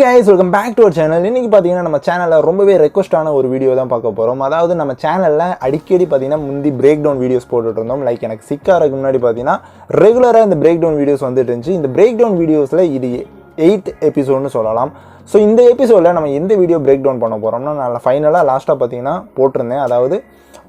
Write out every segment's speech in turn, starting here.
guys, welcome back to our channel. இன்னைக்கு பாத்தீங்கன்னா நம்ம சேனல்ல ரொம்பவே ரெக்வெஸ்டான ஒரு வீடியோ தான் பார்க்க போறோம். அதாவது நம்ம சேனல்ல அடிக்கடி பாத்தீங்கன்னா முந்தி பிரேக் டவுன் வீடியோஸ் போட்டுட்டு இருந்தோம். லைக் எனக்கு சிக்காருக்கு முன்னாடி பாத்தீங்கன்னா ரெகுலரா இந்த பிரேக் டவுன் வீடியோஸ் வந்துட்டு இருந்துச்சு. இந்த பிரேக் டவுன் வீடியோஸ்ல இது 8th எபிசோட்னு சொல்லலாம். ஸோ இந்த எபிசோடில் நம்ம எந்த வீடியோ பிரேக் டவுன் பண்ண போகிறோம்னா நான் ஃபைனலாக லாஸ்ட்டாக பார்த்தீங்கன்னா போட்டிருந்தேன். அதாவது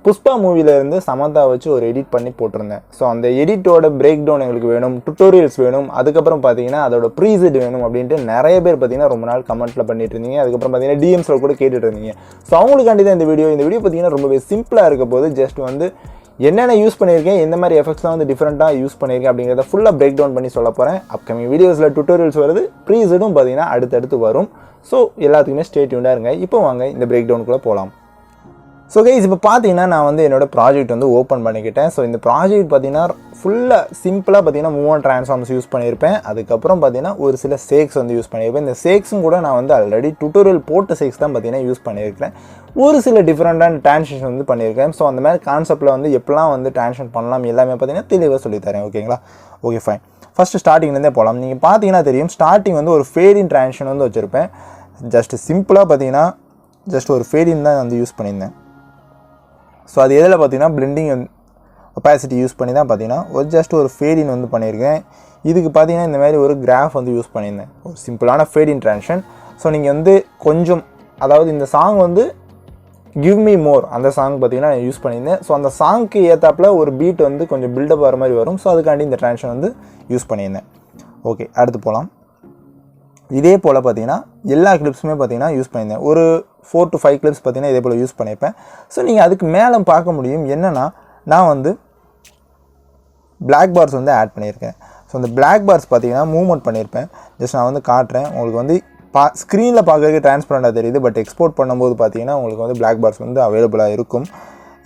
புஷ்பா மூவிலேருந்து சமந்தா வச்சு ஒரு எடிட் பண்ணி போட்டிருந்தேன். ஸோ அந்த எடிட்டோட பிரேக் டவுன் எங்களுக்கு வேணும், டுட்டோரியல்ஸ் வேணும், அதுக்கப்புறம் பார்த்தீங்கன்னா அதோட ப்ரீசெட் வேணும் அப்படின்ட்டு நிறைய பேர் பார்த்தீங்கன்னா ரொம்ப நாள் கமெண்ட்டில் பண்ணிட்டு இருந்தீங்க. அதுக்கப்புறம் பார்த்தீங்கன்னா டிஎம்ஸில் கூட கேட்டுட்டு இருந்தீங்க. ஸோ அவங்களுக்காண்டி தான் இந்த வீடியோ பார்த்தீங்கன்னா ரொம்பவே சிம்பிளாக இருக்க போது ஜஸ்ட் வந்து என்னென்ன யூஸ் பண்ணியிருக்கேன், எந்த மாதிரி எஃபெக்ட்ஸ்லாம் வந்து டிஃப்ரெண்ட்டாக யூஸ் பண்ணியிருக்கேன் அப்படிங்கிறத ஃபுல்லாக பிரேக் டவுன் பண்ணி சொல்ல போகிறேன். அப்கமிங் வீடியோஸில் டுட்டோரியல்ஸ் வருது, ப்ரீசெட்டும் பார்த்தீங்கன்னா அடுத்தடுத்து வரும். ஸோ எல்லாத்துக்குமே ஸ்டே டியூன்டாக இருங்க. இப்போ வாங்க இந்த பிரேக் டவுனுக்குள்ளே போகலாம். ஸோ கைஸ், இப்போ பார்த்தீங்கன்னா நான் வந்து என்னோடய ப்ராஜெக்ட் வந்து ஓப்பன் பண்ணிக்கிட்டேன். ஸோ இந்த ப்ராஜெக்ட் பார்த்தீங்கன்னா ஃபுல்லாக சிம்பிளாக பார்த்தீங்கன்னா மூவ் அண்ட் ட்ரான்ஸ்ஃபார்ம்ஸ் யூஸ் பண்ணியிருப்பேன். அதுக்கப்புறம் பார்த்தீங்கன்னா ஒரு சில சேக்ஸ் வந்து யூஸ் பண்ணியிருப்பேன். இந்த சேக்ஸும் கூட நான் வந்து ஆல்ரெடி டுட்டோரியல் போட்ட சேக்ஸ் தான் பார்த்தீங்கன்னா யூஸ் பண்ணியிருக்கிறேன். ஒரு சில டிஃப்ரெண்ட்டான ட்ரான்ஸ்லேஷன் வந்து பண்ணியிருக்கேன். ஸோ அந்த மாதிரி கான்செப்ட்டில் வந்து எப்படிலாம் வந்து ட்ரான்ஸ்லேஷன் பண்ணலாம் எல்லாமே பார்த்தீங்கன்னா தெளிவாக சொல்லித்தரேன். ஓகேங்களா? Okay fine. ஃபஸ்ட்டு ஸ்டார்டிங்லேருந்தே போகலாம். நீங்கள் பார்த்தீங்கன்னா தெரியும், ஸ்டார்டிங் வந்து ஒரு ஃபேடின் ட்ரான்ஸ்லேஷன் வந்து வச்சுருப்பேன். ஜஸ்ட் சிம்பிளாக பார்த்தீங்கன்னா ஜஸ்ட் ஒரு ஃபேடின் தான் வந்து யூஸ் பண்ணியிருந்தேன். ஸோ அது எதில் பார்த்தீங்கன்னா பிளெண்டிங் ஒப்பாசிட்டி யூஸ் பண்ணி தான் பார்த்தீங்கன்னா ஜஸ்ட் ஒரு ஃபேடின் வந்து பண்ணியிருக்கேன். இதுக்கு பார்த்தீங்கன்னா இந்த மாதிரி ஒரு கிராஃப் வந்து யூஸ் பண்ணியிருந்தேன், ஒரு சிம்பிளான ஃபேடின் ட்ரான்ஸ்லேஷன். ஸோ நீங்கள் வந்து கொஞ்சம், அதாவது இந்த சாங் வந்து கிவ் மீ மோர் அந்த சாங் பார்த்தீங்கன்னா நான் யூஸ் பண்ணியிருந்தேன். ஸோ அந்த சாங்க்கு ஏற்றாப்பில் ஒரு பீட் வந்து கொஞ்சம் பில்டப் ஆகிற மாதிரி வரும். ஸோ அதுக்காண்டி இந்த ட்ரான்ஸ்லேஷன் வந்து யூஸ் பண்ணியிருந்தேன். ஓகே, அடுத்து போகலாம். இதே போல் பார்த்தீங்கன்னா எல்லா கிளிப்ஸுமே பார்த்தீங்கன்னா யூஸ் பண்ணியிருந்தேன். ஒரு 4 to 5 கிளிப்ஸ் பார்த்தீங்கன்னா இதே போல் யூஸ் பண்ணியிருப்பேன். ஸோ நீங்கள் அதுக்கு மேலே பார்க்க முடியும் என்னென்னா, நான் வந்து பிளாக் பார்ஸ் வந்து ஆட் பண்ணியிருக்கேன். ஸோ அந்த பிளாக் பார்ஸ் பார்த்தீங்கன்னா மூவ்மெண்ட் பண்ணியிருப்பேன். ஜஸ்ட் நான் வந்து காட்டுறேன் உங்களுக்கு. வந்து ஸ்க்ரீனில் பார்க்குறதுக்கு டிரான்ஸ்பரண்டாக தெரியுது, பட் எக்ஸ்போர்ட் பண்ணும்போது பார்த்தீங்கன்னா உங்களுக்கு வந்து பிளாக் பார்ஸ் வந்து அவைலபிளாக இருக்கும்.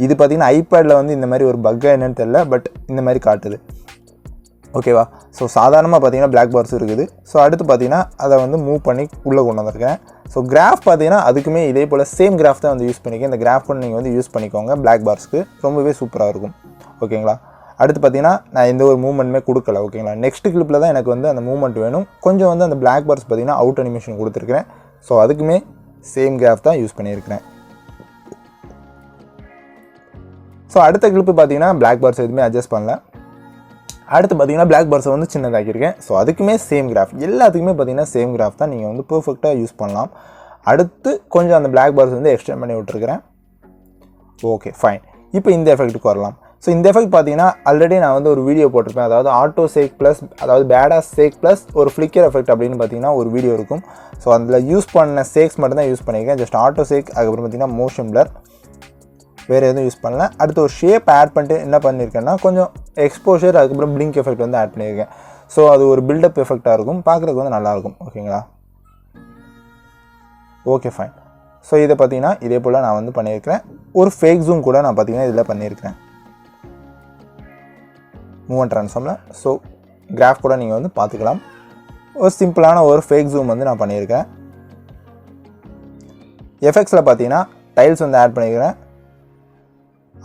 இது பார்த்தீங்கன்னா ஐபேடில் வந்து இந்த மாதிரி ஒரு பக்காக என்னன்னு தெரியல, பட் இந்த மாதிரி காட்டுது. ஓகேவா? ஸோ சாதாரணமாக பார்த்தீங்கன்னா பிளாக் பார்ஸ் இருக்குது. ஸோ அடுத்து பார்த்தீங்கன்னா அதை வந்து மூவ் பண்ணி உள்ளே கொண்டு வந்திருக்கேன். ஸோ கிராஃப் பார்த்தீங்கன்னா அதுக்குமே இதே போல் சேம் கிராஃப் தான் வந்து யூஸ் பண்ணிக்கேன். இந்த கிராஃப் பண்ணி நீங்கள் வந்து யூஸ் பண்ணிக்கோங்க. பிளாக் பார்ஸ்க்கு ரொம்பவே சூப்பராக இருக்கும். ஓகேங்களா? அடுத்து பார்த்தீங்கன்னா நான் எந்த ஒரு மூவ்மெண்ட்டுமே கொடுக்கல. ஓகேங்களா? நெக்ஸ்ட் கிளிப்பில் தான் எனக்கு வந்து அந்த மூவ்மெண்ட் வேணும். கொஞ்சம் வந்து அந்த பிளாக் பார்ஸ் பார்த்தீங்கன்னா அவுட் அனிமேஷன் கொடுத்துருக்கிறேன். ஸோ அதுக்குமே சேம் கிராஃப் தான் யூஸ் பண்ணியிருக்கிறேன். ஸோ அடுத்த கிளிப்பு பார்த்தீங்கன்னா பிளாக் பார்ஸ் எதுவுமே அட்ஜஸ்ட் பண்ணல. அடுத்து பார்த்தீங்கன்னா பிளாக் பார்ஸை வந்து சின்னதாக்கியிருக்கேன். ஸோ அதுக்குமே சேம் கிராஃப், எல்லாத்துக்குமே பார்த்தீங்கன்னா சேம் கிராஃப் தான் நீங்கள் வந்து பர்ஃபெக்டாக யூஸ் பண்ணலாம். அடுத்து கொஞ்சம் அந்த பிளாக் பார்ஸ் வந்து எக்ஸ்டெண்ட் பண்ணி விட்டுருக்கிறேன். Okay fine. இப்போ இந்த எஃபெக்ட்டுக்கு வரலாம். ஸோ இந்த எஃபெக்ட் பார்த்தீங்கன்னா ஆல்ரெடி நான் வந்து ஒரு வீடியோ போட்டிருப்பேன். அதாவது ஆட்டோ சேக் ப்ளஸ், அதாவது பேடாஸ் சேக் ப்ளஸ் ஒரு ஃப்ளிக்கர் எஃபெக்ட் அப்படின்னு பார்த்தீங்கன்னா ஒரு வீடியோ இருக்கும். ஸோ அதில் யூஸ் பண்ண சேக்ஸ் மட்டும் தான் யூஸ் பண்ணியிருக்கேன். ஜஸ்ட் ஆட்டோ சேக், அதுக்கப்புறம் பார்த்தீங்கன்னா மோஷன் பிளர், வேறு எதுவும் யூஸ் பண்ணல. அடுத்து ஒரு ஷேப் ஆட் பண்ணிட்டு என்ன பண்ணியிருக்கேன்னா கொஞ்சம் எக்ஸ்போஷர், அதுக்கப்புறம் பிளிங்க் எஃபெக்ட் வந்து ஆட் பண்ணியிருக்கேன். ஸோ அது ஒரு பில்டப் எஃபெக்டாக இருக்கும், பார்க்குறதுக்கு வந்து நல்லாயிருக்கும். ஓகேங்களா? Okay fine. ஸோ இதை பார்த்தீங்கன்னா இதே போல் நான் வந்து பண்ணியிருக்கிறேன். ஒரு ஃபேக் ஜூம் கூட நான் பார்த்தீங்கன்னா இதில் பண்ணியிருக்கிறேன் மூவ் ட்ரான்ஸ்ஃபார்மில். ஸோ கிராஃப் கூட நீங்கள் வந்து பார்த்துக்கலாம். ஒரு சிம்பிளான ஒரு ஃபேக் ஜூம் வந்து நான் பண்ணியிருக்கேன். எஃபெக்ட்ஸில் பார்த்தீங்கன்னா டைல்ஸ் வந்து ஆட் பண்ணியிருக்கிறேன்.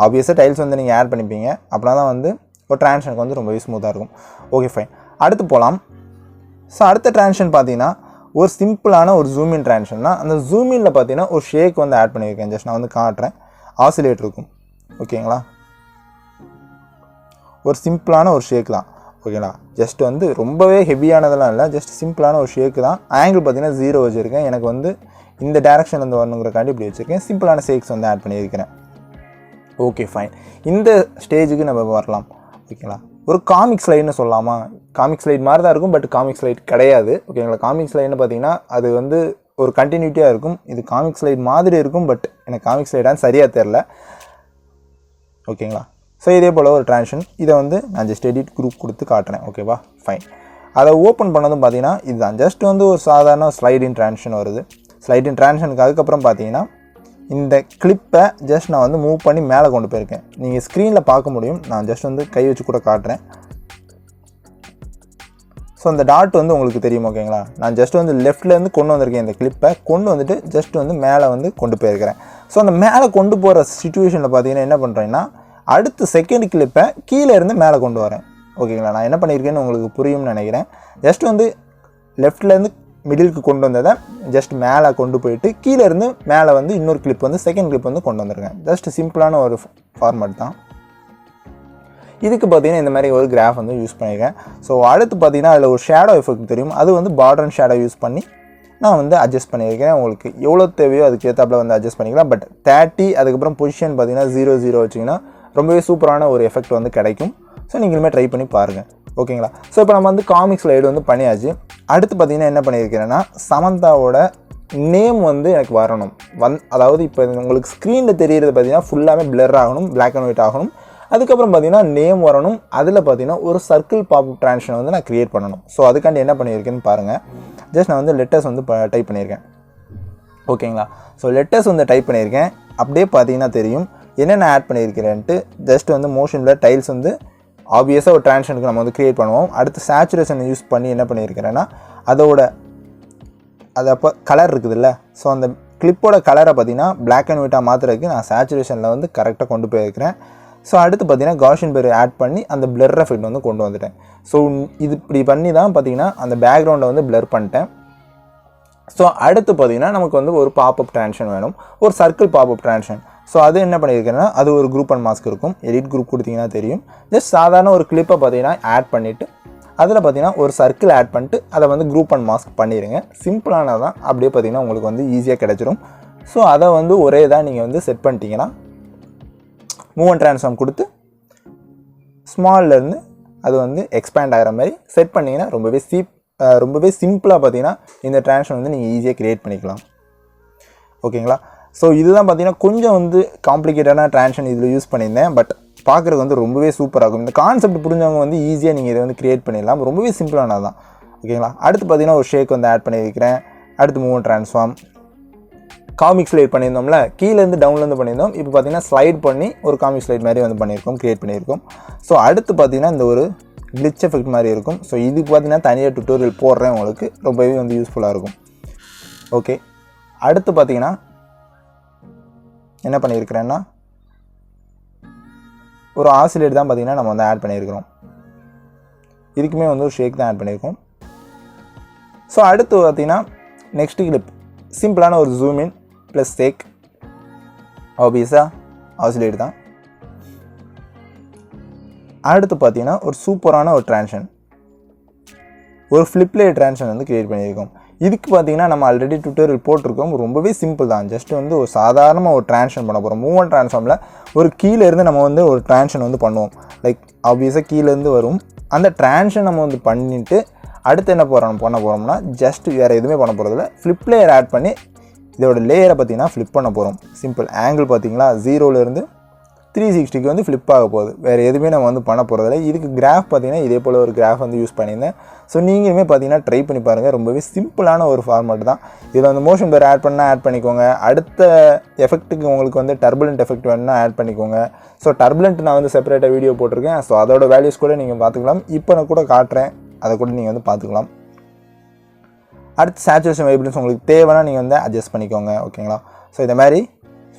ஆப்வியஸாக டைல்ஸ் வந்து நீங்கள் ஆட் பண்ணிப்பீங்க, அப்படின்னா தான் வந்து ஒரு ட்ரான்ஸ்லேஷனுக்கு வந்து ரொம்பவே ஸ்மூத்தாக இருக்கும். Okay fine. அடுத்து போகலாம். ஸோ அடுத்த ட்ரான்ஸ்லேஷன் பார்த்தீங்கன்னா ஒரு சிம்பிளான ஒரு ஜூமின் ட்ரான்ஸ்லேஷன் தான். அந்த ஜூமினில் பார்த்தீங்கன்னா ஒரு ஷேக் வந்து ஆட் பண்ணியிருக்கேன். ஜஸ்ட் நான் வந்து காட்டுறேன். ஆசிலேட் இருக்கும். ஓகேங்களா? ஒரு சிம்பிளான ஒரு ஷேக் தான். ஓகேங்களா? ஜஸ்ட் வந்து ரொம்பவே ஹெவியானதெல்லாம் இல்லை, ஜஸ்ட் சிம்பிளான ஒரு ஷேக்கு தான். ஆங்கிள் பார்த்தீங்கன்னா 0 வச்சுருக்கேன். எனக்கு வந்து இந்த டேரக்ஷன்லேருந்து வரணுங்கிறக்காண்டி இப்படி வச்சுருக்கேன். சிம்பிளான ஷேக்ஸ் வந்து ஆட் பண்ணியிருக்கிறேன். Okay fine. இந்த ஸ்டேஜுக்கு நம்ம வரலாம். ஓகேங்களா? ஒரு காமிக் ஸ்லைடுன்னு சொல்லலாமா? காமிக் ஸ்லைட் மாதிரி தான் இருக்கும், பட் காமிக் ஸ்லைட் கிடையாது. ஓகேங்களா? காமிக் ஸ்லைடுன்னு பார்த்தீங்கன்னா அது வந்து ஒரு கண்டினியூட்டியாக இருக்கும். இது காமிக் ஸ்லைட் மாதிரி இருக்கும், பட் எனக்கு காமிக் ஸ்லைடான்னு சரியாக தெரில. ஓகேங்களா? ஸோ இதே போல் ஒரு ட்ரான்ஸ்லேஷன். இதை வந்து நான் ஜஸ்ட் எடிட் குரூப் கொடுத்து காட்டுறேன். ஓகேவா? ஃபைன். அதை ஓப்பன் பண்ணதும் பார்த்தீங்கன்னா இதுதான் ஜஸ்ட் வந்து ஒரு சாதாரண ஸ்லைடின் ட்ரான்ஸ்லேஷன் வருது. ஸ்லைடின் ட்ரான்ஸ்லேஷனுக்கு அதுக்கப்புறம் பார்த்தீங்கன்னா இந்த கிளிப்பை ஜஸ்ட் நான் வந்து மூவ் பண்ணி மேலே கொண்டு போயிருக்கேன். நீங்கள் ஸ்க்ரீனில் பார்க்க முடியும். நான் ஜஸ்ட் வந்து கை வச்சு கூட காட்டுறேன். ஸோ அந்த டாட் வந்து உங்களுக்கு தெரியும். ஓகேங்களா? நான் ஜஸ்ட் வந்து லெஃப்ட்லேருந்து கொண்டு வந்திருக்கேன். இந்த கிளிப்பை கொண்டு வந்துட்டு ஜஸ்ட் வந்து மேலே வந்து கொண்டு போயிருக்கிறேன். ஸோ அந்த மேலே கொண்டு போகிற சிச்சுவேஷனில் பார்த்தீங்கன்னா என்ன பண்ணுறேன்னா அடுத்த செகண்ட் கிளிப்பை கீழே இருந்து மேலே கொண்டு வரேன். ஓகேங்களா? நான் என்ன பண்ணியிருக்கேன்னு உங்களுக்கு புரியும்னு நினைக்கிறேன். ஜஸ்ட் வந்து லெஃப்ட்லேருந்து மிடிலுக்கு கொண்டு வந்ததை ஜஸ்ட் மேலே கொண்டு போயிட்டு கீழே இருந்து மேலே வந்து இன்னொரு கிளிப் வந்து செகண்ட் கிளிப் வந்து கொண்டு வந்திருக்கேன். ஜஸ்ட் சிம்பிளான ஒரு ஃபார்மேட் தான். இதுக்கு பார்த்தீங்கன்னா இந்த மாதிரி ஒரு கிராஃப் வந்து யூஸ் பண்ணியிருக்கேன். ஸோ அடுத்து பார்த்தீங்கன்னா அதில் ஒரு ஷேடோ எஃபெக்ட் தெரியும், அது வந்து பார்டர் அண்ட் ஷேடோ யூஸ் பண்ணி நான் வந்து அட்ஜஸ்ட் பண்ணியிருக்கேன். உங்களுக்கு எவ்வளோ தேவையோ அதுக்கு ஏற்றாப்புல வந்து அட்ஜஸ்ட் பண்ணிக்கலாம். பட் 30 அதுக்கப்புறம் பொசிஷன் பார்த்தீங்கன்னா 0 வச்சிங்கன்னா ரொம்பவே சூப்பரான ஒரு எஃபெக்ட் வந்து கிடைக்கும். ஸோ நீங்களுமே ட்ரை பண்ணி பாருங்கள். ஓகேங்களா? ஸோ இப்போ நம்ம வந்து காமிக் ஸ்லைடு வந்து பண்ணியாச்சு. அடுத்து பார்த்தீங்கன்னா என்ன பண்ணியிருக்கிறேன்னா சமந்தாவோட நேம் வந்து எனக்கு வரணும். அதாவது இப்போ உங்களுக்கு ஸ்க்ரீனில் தெரிகிறது பார்த்தீங்கன்னா ஃபுல்லாகவே பிளர் ஆகணும், பிளாக் அண்ட் ஒயிட் ஆகணும். அதுக்கப்புறம் பார்த்தீங்கன்னா நேம் வரணும். அதில் பார்த்தீங்கன்னா ஒரு சர்க்கிள் பாப்அப் ட்ரான்சிஷன் வந்து நான் க்ரியேட் பண்ணணும். ஸோ அதுக்காண்டி என்ன பண்ணியிருக்கேன்னு பாருங்கள். ஜஸ்ட் நான் வந்து லெட்டர்ஸ் வந்து டைப் பண்ணியிருக்கேன். ஓகேங்களா? ஸோ லெட்டர்ஸ் வந்து டைப் பண்ணியிருக்கேன். அப்படியே பார்த்தீங்கன்னா தெரியும் என்னென்ன ஆட் பண்ணியிருக்கிறேன்ட்டு. ஜஸ்ட் வந்து மோஷனில் டைல்ஸ் வந்து ஆப்வியஸாக ஒரு ட்ரான்சிஷனுக்கு நம்ம வந்து க்ரியேட் பண்ணுவோம். அடுத்து சேச்சுரேஷன் யூஸ் பண்ணி என்ன பண்ணியிருக்கிறேன்னா அது அப்போ கலர் இருக்குதுல்ல, ஸோ அந்த கிளிப்போட கலரை பார்த்தீங்கன்னா பிளாக் அண்ட் ஒயிட்டாக மாற்றுறதுக்கு நான் சேச்சுரேஷனில் வந்து கரெக்டாக கொண்டு போயிருக்கிறேன். ஸோ அடுத்து பார்த்தீங்கன்னா காஷியன் பேர் ஆட் பண்ணி அந்த பிளர் எஃபெக்ட் வந்து கொண்டு வந்துட்டேன். ஸோ இது இப்படி பண்ணி தான் பார்த்தீங்கன்னா அந்த பேக்ரவுண்டை வந்து பிளர் பண்ணிட்டேன். ஸோ அடுத்து பார்த்தீங்கன்னா நமக்கு வந்து ஒரு பாப்அப் ட்ரான்சிஷன் வேணும், ஒரு சர்க்கிள் பாப்அப் ட்ரான்சிஷன். ஸோ அது என்ன பண்ணியிருக்கேன்னா அது ஒரு குரூப் அண்ட் மாஸ்க் இருக்கும். எடிட் குரூப் கொடுத்தீங்கன்னா தெரியும். ஜஸ்ட் சாதாரண ஒரு கிளிப்பை பார்த்தீங்கன்னா ஆட் பண்ணிவிட்டு அதில் பார்த்தீங்கன்னா ஒரு சர்க்கிள் ஆட் பண்ணிட்டு அதை வந்து குரூப் அண்ட் மாஸ்க் பண்ணிடுங்க. சிம்பிளானதான், அப்படியே பார்த்தீங்கன்னா உங்களுக்கு வந்து ஈஸியாக கிடச்சிரும். ஸோ அதை வந்து ஒரே தான் நீங்கள் வந்து செட் பண்ணிட்டீங்கன்னா மூவ் அண்ட் ட்ரான்ஸ்ஃபார்ம் கொடுத்து ஸ்மால்லேருந்து அது வந்து எக்ஸ்பேண்ட் ஆகிற மாதிரி செட் பண்ணிங்கன்னா ரொம்பவே சிம்பிளாக பார்த்தீங்கன்னா இந்த ட்ரான்ஸ்ஃபார்ம் வந்து நீங்கள் ஈஸியாக க்ரியேட் பண்ணிக்கலாம். ஓகேங்களா? ஸோ இதுதான் பார்த்தீங்கன்னா கொஞ்சம் வந்து காம்ப்ளிகேட்டடான ட்ரான்ஸ்ஃபார்ம் இதில் யூஸ் பண்ணியிருந்தேன். பட் பார்க்குறதுக்கு வந்து ரொம்பவே சூப்பராக இருக்கும். இந்த கான்செப்ட் புரிஞ்சவங்க வந்து ஈஸியாக நீங்கள் இதை வந்து க்ரியேட் பண்ணிடலாம். ரொம்பவே சிம்பிளானது தான். ஓகேங்களா? அடுத்து பார்த்தீங்கன்னா ஒரு ஷேக் வந்து ஆட் பண்ணியிருக்கிறேன். அடுத்து move and transform comic slide பண்ணியிருந்தோம்ல, கீழேருந்து டவுன்லேருந்து பண்ணியிருந்தோம். இப்போ பார்த்தீங்கன்னா ஸ்லைட் பண்ணி ஒரு காமிக் ஸ்லைட் மாதிரி வந்து பண்ணியிருக்கோம், க்ரியேட் பண்ணியிருக்கோம். ஸோ அடுத்து பார்த்தீங்கன்னா இந்த ஒரு கிளிச் எஃபெக்ட் மாதிரி இருக்கும். ஸோ இதுக்கு பார்த்தீங்கன்னா தனியாக டுட்டோரியல் போடுறேன், உங்களுக்கு ரொம்பவே வந்து யூஸ்ஃபுல்லாக இருக்கும். ஓகே, அடுத்து பார்த்தீங்கன்னா என்ன பண்ணியிருக்கிறேன்னா ஒரு ஆசிலேட் தான் பார்த்தீங்கன்னா நம்ம வந்து ஆட் பண்ணியிருக்கிறோம். இதுக்குமே வந்து ஒரு ஷேக் தான் ஆட் பண்ணியிருக்கோம். ஸோ அடுத்து பார்த்தீங்கன்னா நெக்ஸ்ட் கிளிப் சிம்பிளான ஒரு ஜூம் இன் ப்ளஸ் ஷேக், ஆப்வியஸாக ஆசிலேட் தான். அடுத்து பார்த்தீங்கன்னா ஒரு சூப்பரான ஒரு ட்ரான்ஷன், ஒரு ஃப்ளிப்லே ட்ரான்ஷன் வந்து க்ரியேட் பண்ணியிருக்கோம். இதுக்கு பார்த்தீங்கன்னா நம்ம ஆல்ரெடி டுட்டோரியல் போட்டிருக்கோம். ரொம்பவே சிம்பிள் தான். ஜஸ்ட் வந்து ஒரு சாதாரணமாக ஒரு ட்ரான்ஷன் பண்ண போகிறோம். மூவ் அண்ட் ட்ரான்ஸ்ஃபார்மில் ஒரு கீழே இருந்து நம்ம வந்து ஒரு ட்ரான்ஷன் வந்து பண்ணுவோம். லைக் ஆப்வியஸாக கீழேருந்து வரும். அந்த ட்ரான்ஷன் நம்ம வந்து பண்ணிவிட்டு அடுத்து என்ன பண்ண போகிறோம்னா ஜஸ்ட் வேறு எதுவுமே பண்ண போகிறதில்ல, ஃப்ளிப் லேயர் ஆட் பண்ணி இதோட லேயரை பார்த்தீங்கன்னா ஃப்ளிப் பண்ண போகிறோம். சிம்பிள். ஆங்கிள் பார்த்தீங்களா 0லேருந்து 360க்கு வந்து ஃப்ளிப் ஆக போகுது. வேறு எதுவுமே நம்ம வந்து பண்ண போகிறதில்ல. இதுக்கு கிராஃப் பார்த்தீங்கன்னா இதே போல் ஒரு கிராஃப் வந்து யூஸ் பண்ணியிருந்தேன். ஸோ நீங்களுமே பார்த்தீங்கன்னா ட்ரை பண்ணி பாருங்கள். ரொம்பவே சிம்பிளான ஒரு ஃபார்மேட் தான். இதில் வந்து மோஷன் பேர் ஆட் பண்ணால் ஆட் பண்ணிக்கோங்க. அடுத்த எஃபெக்ட்டுக்கு உங்களுக்கு வந்து டர்புலண்ட் எஃபெக்ட் வேணுன்னா ஆட் பண்ணிக்கோங்க. ஸோ டர்புலண்ட் நான் வந்து செப்பரேட்டாக வீடியோ போட்டிருக்கேன். ஸோ அதோட வேல்யூஸ் கூட நீங்கள் பார்த்துக்கலாம். இப்போ நான் கூட காட்டுறேன், அதை கூட நீங்கள் வந்து பார்த்துக்கலாம். அடுத்து சேச்சுரேஷன் வைப்ரன்ஸ் உங்களுக்கு தேவைன்னா நீங்கள் வந்து அட்ஜஸ்ட் பண்ணிக்கோங்க. ஓகேங்களா? ஸோ இந்த மாதிரி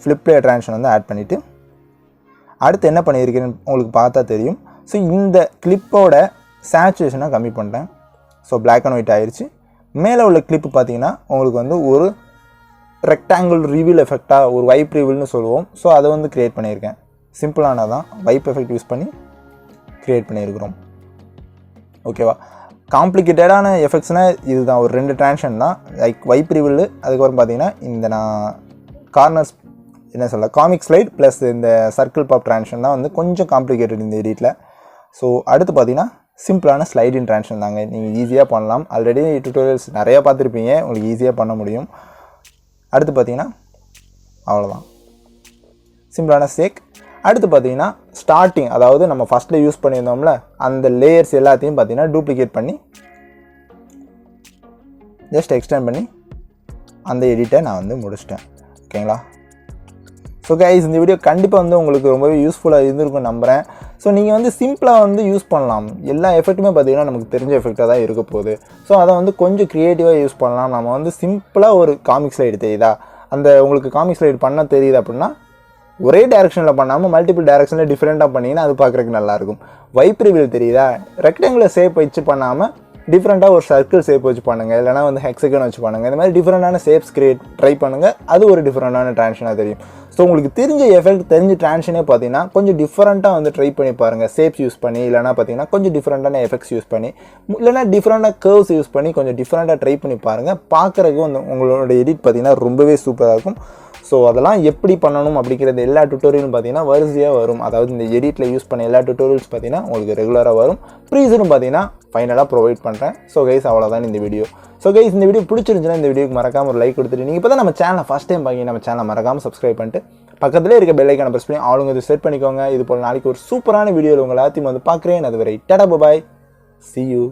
ஃப்ளிப்லே ட்ரான்ஷன் வந்து ஆட் பண்ணிவிட்டு அடுத்து என்ன பண்ணியிருக்கேன்னு உங்களுக்கு பார்த்தா தெரியும். ஸோ இந்த கிளிப்போட சேச்சுரேஷனை கம்மி பண்ணிட்டேன். ஸோ பிளாக் அண்ட் ஒயிட் ஆயிடுச்சு. மேலே உள்ள கிளிப்பு பார்த்தீங்கன்னா உங்களுக்கு வந்து ஒரு ரெக்டாங்கிள் ரிவீல் எஃபெக்டாக ஒரு வைப் ரிவீல்னு சொல்லுவோம். ஸோ அதை வந்து க்ரியேட் பண்ணியிருக்கேன். சிம்பிளானதான், வைப் எஃபெக்ட் யூஸ் பண்ணி க்ரியேட் பண்ணியிருக்கிறோம். ஓகேவா? காம்ப்ளிகேட்டடான எஃபெக்ட்ஸ்னால் இதுதான், ஒரு 2 ட்ரான்ஷன் தான். லைக் வைப் ரிவீல், அதுக்கப்புறம் பார்த்தீங்கன்னா இந்த நான் கார்னர்ஸ் என்ன சொல்ல காமிக் ஸ்லைட் ப்ளஸ் இந்த சர்க்கிள் பாப் ட்ரான்ஷன் தான் வந்து கொஞ்சம் காம்ப்ளிகேட்டட் இந்த எடிட்டில். ஸோ அடுத்து பார்த்தீங்கன்னா சிம்பிளான ஸ்லைடின் ட்ரான்ஷன் தாங்க. நீங்கள் ஈஸியாக பண்ணலாம். ஆல்ரெடி டுட்டோரியல்ஸ் நிறையா பார்த்துருப்பீங்க, உங்களுக்கு ஈஸியாக பண்ண முடியும். அடுத்து பார்த்தீங்கன்னா அவ்வளோதான், சிம்பிளான ஷேக். அடுத்து பார்த்தீங்கன்னா ஸ்டார்டிங், அதாவது நம்ம ஃபஸ்ட்டில் யூஸ் பண்ணியிருந்தோம்ல அந்த லேயர்ஸ் எல்லாத்தையும் பார்த்தீங்கன்னா டூப்ளிகேட் பண்ணி ஜஸ்ட் எக்ஸ்டெண்ட் பண்ணி அந்த எடிட்டை நான் வந்து முடிச்சிட்டேன். ஓகேங்களா? ஸோ கைஸ், இந்த வீடியோ கண்டிப்பாக வந்து உங்களுக்கு ரொம்பவே யூஸ்ஃபுல்லாக இருந்திருக்கும் நம்புகிறேன். ஸோ நீங்கள் வந்து சிம்பிளாக வந்து யூஸ் பண்ணலாம். எல்லா எஃபெக்ட்டுமே பார்த்தீங்கன்னா நமக்கு தெரிஞ்ச எஃபெக்டாக தான் இருக்க போகுது. ஸோ அதை வந்து கொஞ்சம் க்ரியேட்டிவாக யூஸ் பண்ணலாம். நம்ம வந்து சிம்பிளாக ஒரு காமிக் ஸ்லைடு தெரியுதா, அந்த உங்களுக்கு காமிக் ஸ்லைடு பண்ண தெரியுது அப்படின்னா ஒரே டேரெக்ஷனில் பண்ணாமல் மல்டிபிள் டேரெக்ஷனில் டிஃப்ரெண்ட்டாக பண்ணிங்கன்னா அது பார்க்குறதுக்கு நல்லாயிருக்கும். வைப் ரிவீல் தெரியுதா, ரெக்டாங்குலர் ஷேப் வச்சு பண்ணாமல் டிஃப்ரெண்ட்டாக ஒரு சர்க்கிள் ஷேப் வச்சு பண்ணுங்கள், இல்லைனா வந்து ஹெக்ஸகன் வச்சு பண்ணுங்கள். இந்த மாதிரி டிஃப்ரெண்டான ஷேப்ஸ் ட்ரை பண்ணுங்கள். அது ஒரு டிஃப்ரெண்டான ட்ரான்ஷனாக தெரியும். ஸோ உங்களுக்கு தெரிஞ்ச எஃபெக்ட் தெரிஞ்ச ட்ரான்ஷனே பார்த்தீங்கன்னா கொஞ்சம் டிஃப்ரெண்ட்டாக வந்து ட்ரை பண்ணி பாருங்கள். ஷேப்ஸ் யூஸ் பண்ணி, இல்லைனா பார்த்தீங்கன்னா கொஞ்சம் டிஃப்ரெண்டான எஃபெக்ட்ஸ் யூஸ் பண்ணி, இல்லைனா டிஃப்ரெண்டாக கர்வ்ஸ் யூஸ் பண்ணி கொஞ்சம் டிஃப்ரெண்ட்டாக ட்ரை பண்ணி பாருங்கள். பார்க்குறதுக்கு வந்து உங்களோட எடிட் பார்த்தீங்கன்னா ரொம்பவே சூப்பராக இருக்கும். ஸோ அதெல்லாம் எப்படி பண்ணணும் அப்படிங்கிறது எல்லா டுட்டோரியலும் பார்த்தீங்கன்னா வரிசையாக வரும். அதாவது இந்த எடிட்டில் யூஸ் பண்ண எல்லா டுட்டோரியல்ஸ் பார்த்தீங்கன்னா உங்களுக்கு ரெகுலராக வரும். ப்ரீஸரும் பார்த்தீங்கன்னா ஃபைனலாக ப்ரொவைட் பண்ணுறேன். ஸோ கைஸ் அவ்வளோதான் இந்த வீடியோ. ஸோ கைஸ் இந்த வீடியோ பிடிச்சிருந்துச்சுன்னா இந்த வீடியோக்கு மறக்காமல் ஒரு லைக் கொடுத்துட்டு, நீங்கள் இப்போ தான் நம்ம சேனலை ஃபஸ்ட் டைம் பார்க்க நம்ம சேனலை மறக்காமல் சப்ஸ்கிரைப் பண்ணிட்டு பக்கத்துலேயே இருக்க பெல் ஐக்கானை ப்ரெஸ் பண்ணி ஆளுங்க இது செட் பண்ணிக்கோங்க. இது போல் நாளைக்கு ஒரு சூப்பரான வீடியோவில் உங்களை எல்லாத்தையும் வந்து பார்க்குறேன். அதுவரை டாடா பாய், see you.